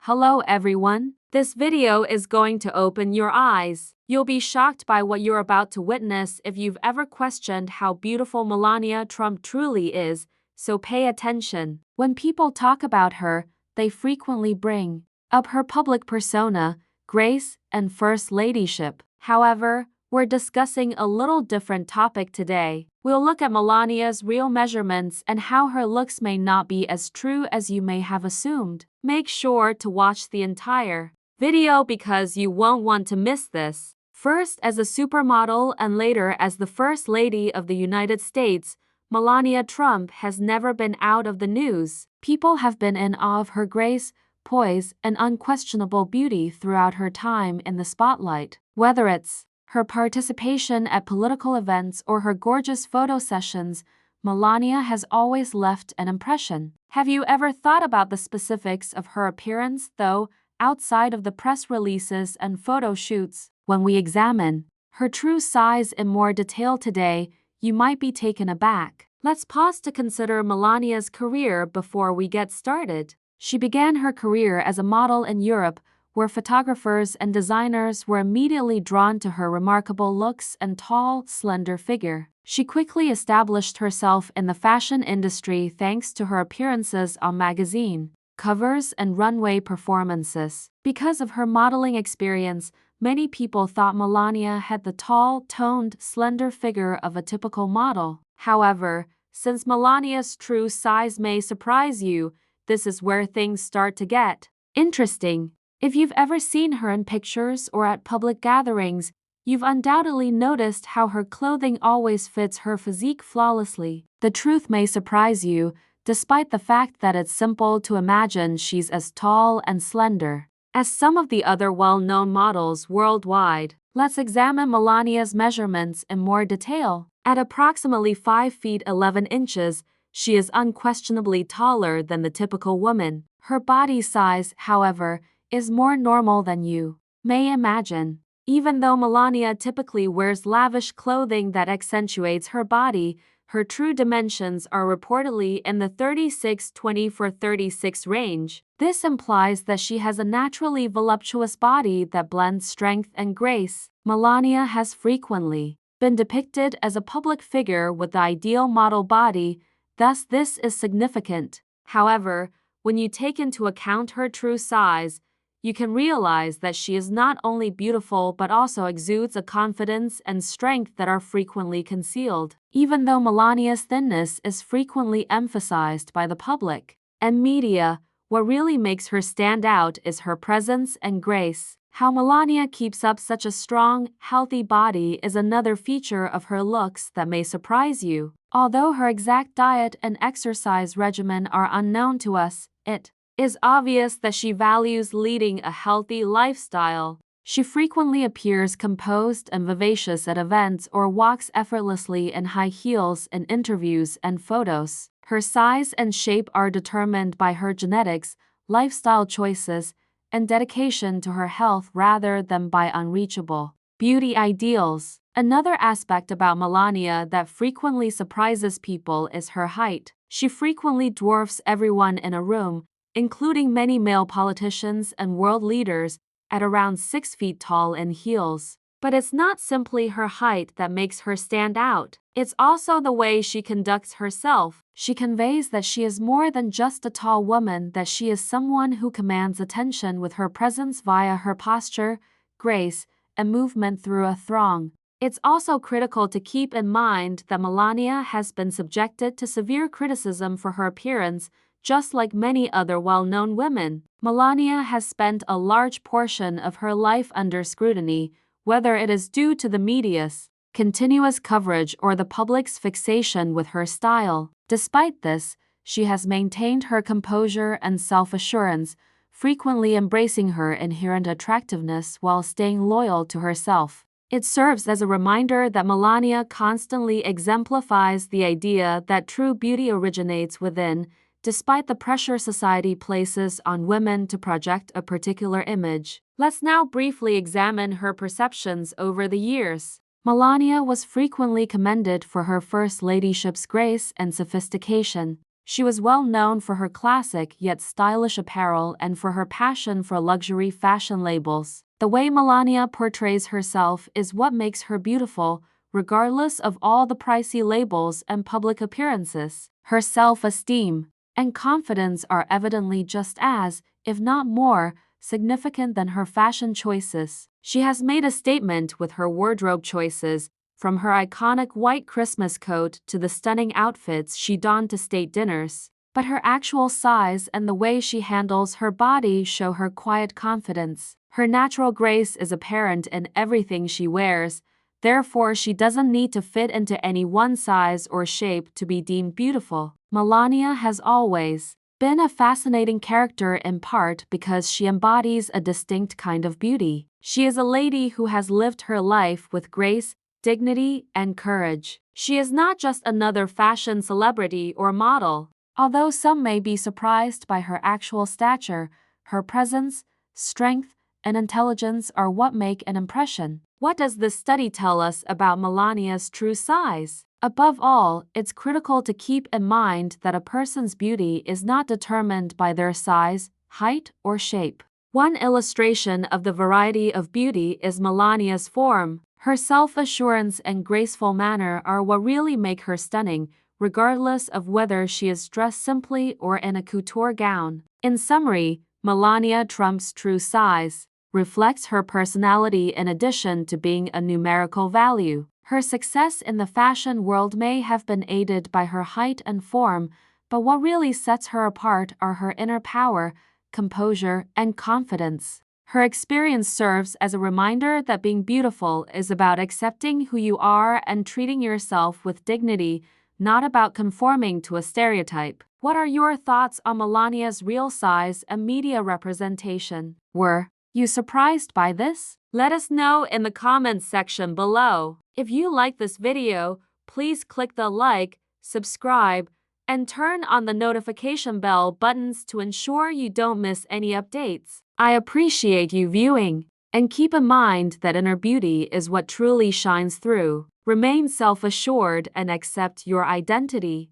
Hello everyone. This video is going to open your eyes. You'll be shocked by what you're about to witness if you've ever questioned how beautiful Melania Trump truly is, so pay attention. When people talk about her, they frequently bring up her public persona, grace, and first ladyship. However, we're discussing a little different topic today. We'll look at Melania's real measurements and how her looks may not be as true as you may have assumed. Make sure to watch the entire video because you won't want to miss this. First as a supermodel and later as the First Lady of the United States, Melania Trump has never been out of the news. People have been in awe of her grace, poise, and unquestionable beauty throughout her time in the spotlight. Whether it's her participation at political events or her gorgeous photo sessions, Melania has always left an impression. Have you ever thought about the specifics of her appearance, though, outside of the press releases and photo shoots? When we examine her true size in more detail today, you might be taken aback. Let's pause to consider Melania's career before we get started. She began her career as a model in Europe, where photographers and designers were immediately drawn to her remarkable looks and tall, slender figure. She quickly established herself in the fashion industry thanks to her appearances on magazine covers and runway performances. Because of her modeling experience, many people thought Melania had the tall, toned, slender figure of a typical model. However, since Melania's true size may surprise you, this is where things start to get interesting. If you've ever seen her in pictures or at public gatherings, you've undoubtedly noticed how her clothing always fits her physique flawlessly. The truth may surprise you, despite the fact that it's simple to imagine she's as tall and slender as some of the other well-known models worldwide. Let's examine Melania's measurements in more detail. At approximately 5 feet 11 inches, she is unquestionably taller than the typical woman. Her body size, however, is more normal than you may imagine. Even though Melania typically wears lavish clothing that accentuates her body, her true dimensions are reportedly in the 36-24-36 range. This implies that she has a naturally voluptuous body that blends strength and grace. Melania has frequently been depicted as a public figure with the ideal model body, thus this is significant. However, when you take into account her true size, you can realize that she is not only beautiful but also exudes a confidence and strength that are frequently concealed. Even though Melania's thinness is frequently emphasized by the public and media, what really makes her stand out is her presence and grace. How Melania keeps up such a strong, healthy body is another feature of her looks that may surprise you. Although her exact diet and exercise regimen are unknown to us, it is obvious that she values leading a healthy lifestyle. She frequently appears composed and vivacious at events or walks effortlessly in high heels in interviews and photos. Her size and shape are determined by her genetics, lifestyle choices, and dedication to her health rather than by unreachable beauty ideals. Another aspect about Melania that frequently surprises people is her height. She frequently dwarfs everyone in a room, including many male politicians and world leaders, at around 6 feet tall in heels. But it's not simply her height that makes her stand out. It's also the way she conducts herself. She conveys that she is more than just a tall woman, that she is someone who commands attention with her presence via her posture, grace, and movement through a throng. It's also critical to keep in mind that Melania has been subjected to severe criticism for her appearance, just like many other well-known women. Melania has spent a large portion of her life under scrutiny, whether it is due to the media's continuous coverage or the public's fixation with her style. Despite this, she has maintained her composure and self-assurance, frequently embracing her inherent attractiveness while staying loyal to herself. It serves as a reminder that Melania constantly exemplifies the idea that true beauty originates within, despite the pressure society places on women to project a particular image. Let's now briefly examine her perceptions over the years. Melania was frequently commended for her first ladyship's grace and sophistication. She was well known for her classic yet stylish apparel and for her passion for luxury fashion labels. The way Melania portrays herself is what makes her beautiful, regardless of all the pricey labels and public appearances. Her self-esteem and confidence are evidently just as, if not more, significant than her fashion choices. She has made a statement with her wardrobe choices, from her iconic white Christmas coat to the stunning outfits she donned to state dinners. But her actual size and the way she handles her body show her quiet confidence. Her natural grace is apparent in everything she wears, therefore she doesn't need to fit into any one size or shape to be deemed beautiful. Melania has always been a fascinating character in part because she embodies a distinct kind of beauty. She is a lady who has lived her life with grace, dignity, and courage. She is not just another fashion celebrity or model. Although some may be surprised by her actual stature, her presence, strength, and intelligence are what make an impression. What does this study tell us about Melania's true size? Above all, it's critical to keep in mind that a person's beauty is not determined by their size, height, or shape. One illustration of the variety of beauty is Melania's form. Her self-assurance and graceful manner are what really make her stunning, regardless of whether she is dressed simply or in a couture gown. In summary, Melania Trump's true size reflects her personality in addition to being a numerical value. Her success in the fashion world may have been aided by her height and form, but what really sets her apart are her inner power, composure, and confidence. Her experience serves as a reminder that being beautiful is about accepting who you are and treating yourself with dignity, not about conforming to a stereotype. What are your thoughts on Melania's real size and media representation? Were you surprised by this? Let us know in the comments section below. If you like this video, please click the like, subscribe, and turn on the notification bell buttons to ensure you don't miss any updates. I appreciate you viewing, and keep in mind that inner beauty is what truly shines through. Remain self-assured and accept your identity.